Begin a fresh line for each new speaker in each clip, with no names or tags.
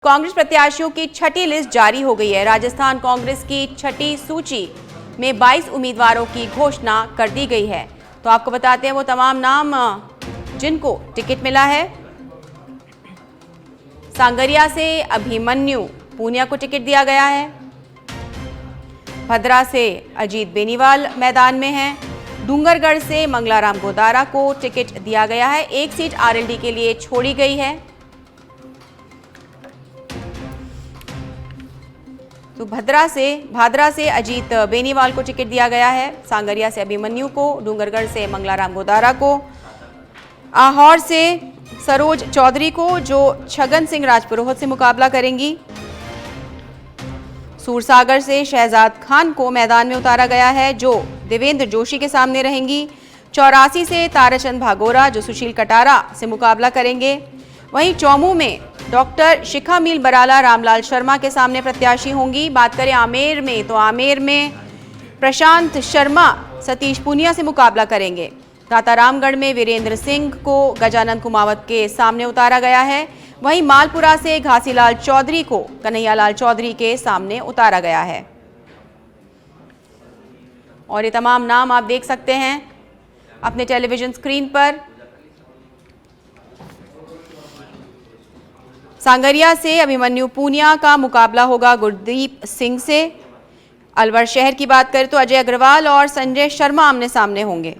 कांग्रेस प्रत्याशियों की छठी लिस्ट जारी हो गई है। राजस्थान कांग्रेस की छठी सूची में 22 उम्मीदवारों की घोषणा कर दी गई है। तो आपको बताते हैं वो तमाम नाम जिनको टिकट मिला है। सांगरिया से अभिमन्यु पूनिया को टिकट दिया गया है। भद्रा से अजीत बेनीवाल मैदान में हैं। डूंगरगढ़ से मंगलाराम गोदारा को टिकट दिया गया है। एक सीट आरएलडी के लिए छोड़ी गई है। तो भादरा से अजीत बेनीवाल को टिकट दिया गया है। सांगरिया से अभिमन्यु को, डूंगरगढ़ से मंगलाराम गोदारा को, आहोर से सरोज चौधरी को जो छगन सिंह राजपुरोहित से मुकाबला करेंगी। सूरसागर से शहजाद खान को मैदान में उतारा गया है जो देवेंद्र जोशी के सामने रहेंगी। 84 से ताराचंद भागोरा जो सुशील कटारा से मुकाबला करेंगे। वहीं चौमू में डॉक्टर शिखा मील बराला रामलाल शर्मा के सामने प्रत्याशी होंगी। बात करें आमेर में तो आमेर में प्रशांत शर्मा सतीश पूनिया से मुकाबला करेंगे। दातारामगढ़ में वीरेंद्र सिंह को गजानंद कुमावत के सामने उतारा गया है। वहीं मालपुरा से घासीलाल चौधरी को कन्हैयालाल चौधरी के सामने उतारा गया है। और ये तमाम नाम आप देख सकते हैं अपने टेलीविजन स्क्रीन पर। सांगरिया से अभिमन्यु पूनिया का मुकाबला होगा गुरदीप सिंह से। अलवर शहर की बात करें तो अजय अग्रवाल और संजय शर्मा आमने सामने होंगे।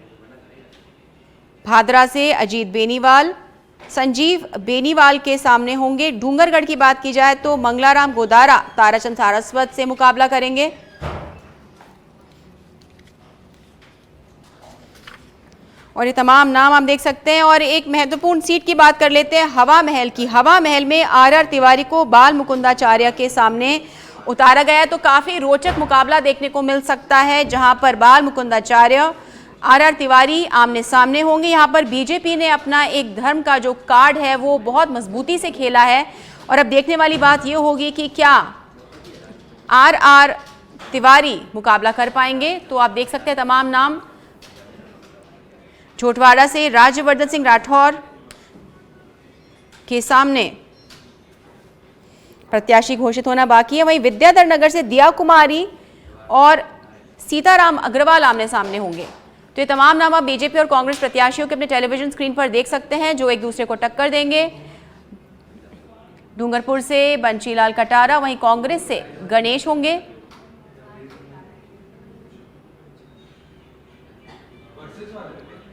भादरा से अजीत बेनीवाल संजीव बेनीवाल के सामने होंगे। डूंगरगढ़ की बात की जाए तो मंगलाराम गोदारा ताराचंद सारस्वत से मुकाबला करेंगे। और ये तमाम नाम आप देख सकते हैं। और एक महत्वपूर्ण सीट की बात कर लेते हैं हवा महल की। हवा महल में आर तिवारी को बाल मुकुंदाचार्य के सामने उतारा गया है। तो काफी रोचक मुकाबला देखने को मिल सकता है जहां पर बाल मुकुंदाचार्य आर तिवारी आमने सामने होंगे। यहां पर बीजेपी ने अपना एक धर्म का जो कार्ड है वो बहुत मजबूती से खेला है। और अब देखने वाली बात यह होगी कि क्या आर तिवारी मुकाबला कर पाएंगे। तो आप देख सकते हैं तमाम नाम। छोटवाड़ा से राज्यवर्धन सिंह राठौर के सामने प्रत्याशी घोषित होना बाकी है। वहीं विद्याधर नगर से दिया कुमारी और सीताराम अग्रवाल आमने सामने होंगे। तो ये तमाम नाम आप बीजेपी और कांग्रेस प्रत्याशियों के अपने टेलीविजन स्क्रीन पर देख सकते हैं जो एक दूसरे को टक्कर देंगे। डूंगरपुर से बंशीलाल कटारा, वहीं कांग्रेस से गणेश होंगे।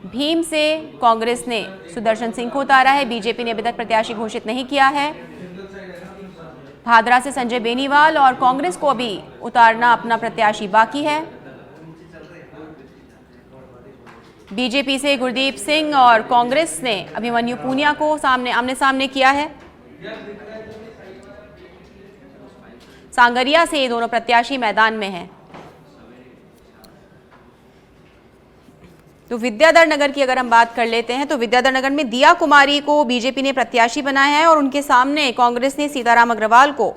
भीम से कांग्रेस ने सुदर्शन सिंह को उतारा है। बीजेपी ने अभी तक प्रत्याशी घोषित नहीं किया है। भादरा से संजय बेनीवाल और कांग्रेस को अभी उतारना अपना प्रत्याशी बाकी है। बीजेपी से गुरदीप सिंह और कांग्रेस ने अभिमन्यु पूनिया को आमने सामने किया है। सांगरिया से ये दोनों प्रत्याशी मैदान में हैं। तो विद्याधर नगर की अगर हम बात कर लेते हैं तो विद्याधर नगर में दिया कुमारी को बीजेपी ने प्रत्याशी बनाया है और उनके सामने कांग्रेस ने सीताराम अग्रवाल को।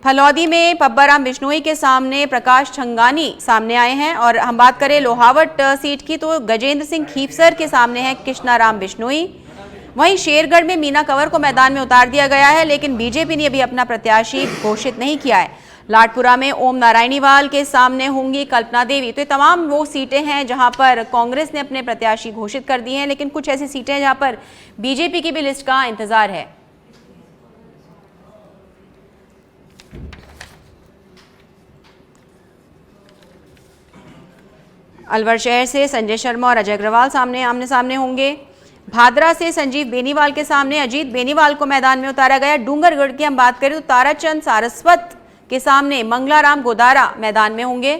फलौदी में पब्बाराम बिश्नोई के सामने प्रकाश छंगानी सामने आए हैं। और हम बात करें लोहावट सीट की तो गजेंद्र सिंह खीपसर के सामने है कृष्णाराम बिश्नोई। वहीं शेरगढ़ में मीना कंवर को मैदान में उतार दिया गया है लेकिन बीजेपी ने अभी अपना प्रत्याशी घोषित नहीं किया है। लाडपुरा में ओम नारायणीवाल के सामने होंगी कल्पना देवी। तो ये तमाम वो सीटें हैं जहां पर कांग्रेस ने अपने प्रत्याशी घोषित कर दिए हैं लेकिन कुछ ऐसी सीटें हैं जहां पर बीजेपी की भी लिस्ट का इंतजार है। अलवर शहर से संजय शर्मा और अजय अग्रवाल आमने सामने होंगे। भादरा से संजीव बेनीवाल के सामने अजीत बेनीवाल को मैदान में उतारा गया। डूंगरगढ़ की हम बात करें तो ताराचंद सारस्वत के सामने मंगलाराम गोदारा मैदान में होंगे।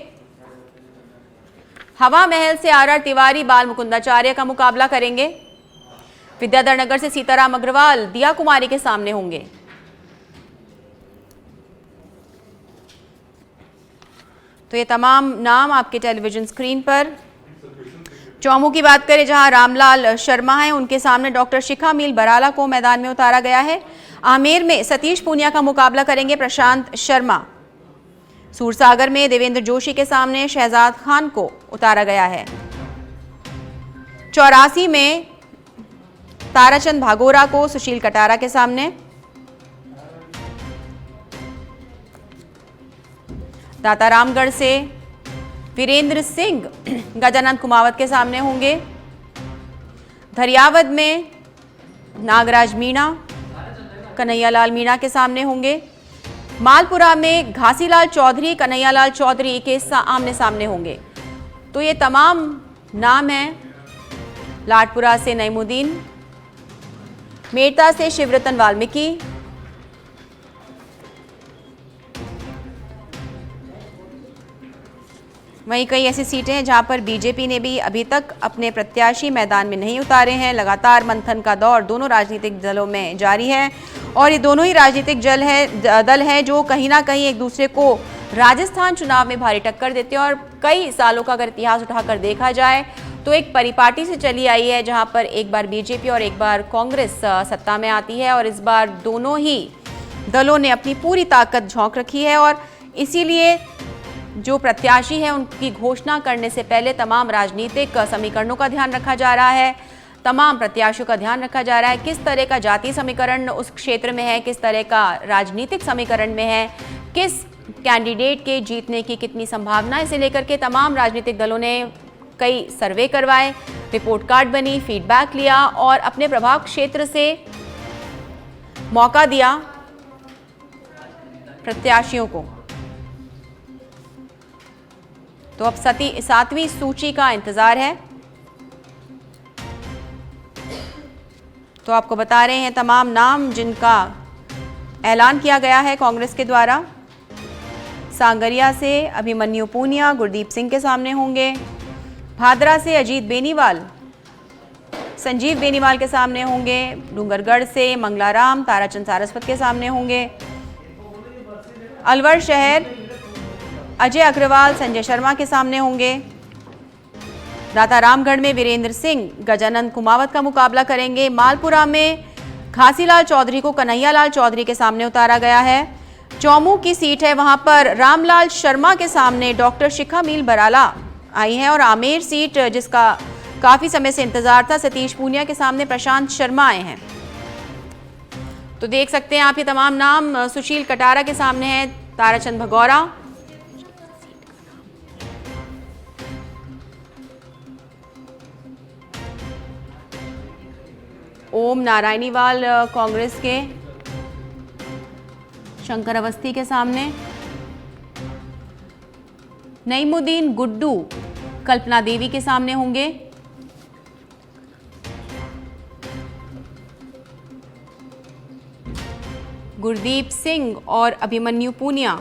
हवा महल से आर तिवारी बाल मुकुंदाचार्य का मुकाबला करेंगे। विद्याधर नगर से सीताराम अग्रवाल दिया कुमारी के सामने होंगे। तो ये तमाम नाम आपके टेलीविजन स्क्रीन पर। चौमू की बात करें जहां रामलाल शर्मा हैं उनके सामने डॉक्टर शिखा मील बराला को मैदान में उतारा गया है। आमेर में सतीश पूनिया का मुकाबला करेंगे प्रशांत शर्मा। सूरसागर में देवेंद्र जोशी के सामने शहजाद खान को उतारा गया है। 84 में ताराचंद भागोरा को सुशील कटारा के सामने। दातारामगढ़ से वीरेंद्र सिंह गजानंद कुमावत के सामने होंगे। धरियावद में नागराज मीणा कन्हैयालाल मीणा के सामने होंगे। मालपुरा में घासीलाल चौधरी कन्हैयालाल चौधरी के आमने सामने होंगे। तो ये तमाम नाम हैं। लाडपुरा से नईमुद्दीन, मेड़ता से शिवरतन वाल्मीकि, वहीं कई ऐसी सीटें हैं जहां पर बीजेपी ने भी अभी तक अपने प्रत्याशी मैदान में नहीं उतारे हैं। लगातार मंथन का दौर दोनों राजनीतिक दलों में जारी है और ये दोनों ही राजनीतिक दल हैं जो कहीं ना कहीं एक दूसरे को राजस्थान चुनाव में भारी टक्कर देते हैं। और कई सालों का अगर इतिहास उठाकर देखा जाए तो एक परिपाटी से चली आई है जहां पर एक बार बीजेपी और एक बार कांग्रेस सत्ता में आती है और इस बार दोनों ही दलों ने अपनी पूरी ताकत झोंक रखी है। और इसीलिए जो प्रत्याशी है उनकी घोषणा करने से पहले तमाम राजनीतिक समीकरणों का ध्यान रखा जा रहा है, तमाम प्रत्याशियों का ध्यान रखा जा रहा है, किस तरह का जातीय समीकरण उस क्षेत्र में है, किस तरह का राजनीतिक समीकरण में है, किस कैंडिडेट के जीतने की कितनी संभावना, इसे लेकर के तमाम राजनीतिक दलों ने कई सर्वे करवाए, रिपोर्ट कार्ड बनी, फीडबैक लिया और अपने प्रभाव क्षेत्र से मौका दिया प्रत्याशियों को। तो अब 7वीं सूची का इंतजार है। तो आपको बता रहे हैं तमाम नाम जिनका ऐलान किया गया है कांग्रेस के द्वारा। सांगरिया से अभिमन्यु पूनिया गुरदीप सिंह के सामने होंगे। भादरा से अजीत बेनीवाल संजीव बेनीवाल के सामने होंगे। डूंगरगढ़ से मंगलाराम ताराचंद सारस्वत के सामने होंगे। अलवर शहर अजय अग्रवाल संजय शर्मा के सामने होंगे। दातारामगढ़ में वीरेंद्र सिंह गजानंद कुमावत का मुकाबला करेंगे। मालपुरा में घासीलाल चौधरी को कन्हैयालाल चौधरी के सामने उतारा गया है। चौमू की सीट है, वहां पर रामलाल शर्मा के सामने डॉक्टर शिखा मील बराला आई हैं। और आमेर सीट जिसका काफी समय से इंतजार था, सतीश पूनिया के सामने प्रशांत शर्मा आए हैं। तो देख सकते हैं आप ये तमाम नाम। सुशील कटारा के सामने है ताराचंद भगौरा। ओम नारायणीवाल कांग्रेस के शंकर अवस्थी के सामने। नईमुद्दीन गुड्डू कल्पना देवी के सामने होंगे। गुरदीप सिंह और अभिमन्यु पूनिया।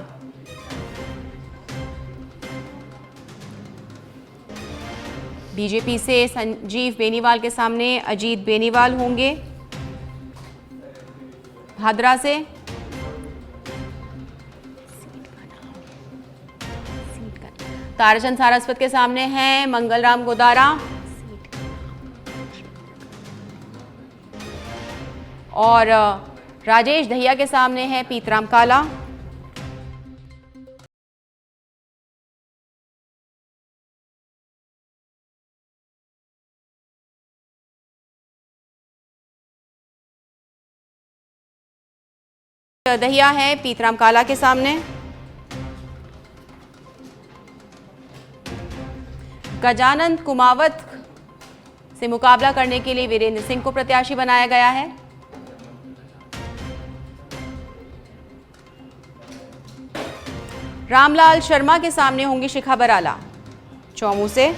बीजेपी से संजीव बेनीवाल के सामने अजीत बेनीवाल होंगे। भादरा से ताराचंद सारस्वत के सामने हैं मंगलराम गोदारा और राजेश दहिया के सामने है पीतराम काला। दहिया है पीतराम काला के सामने। गजानंद कुमावत से मुकाबला करने के लिए वीरेंद्र सिंह को प्रत्याशी बनाया गया है। रामलाल शर्मा के सामने होंगी शिखा बराला चौमू से।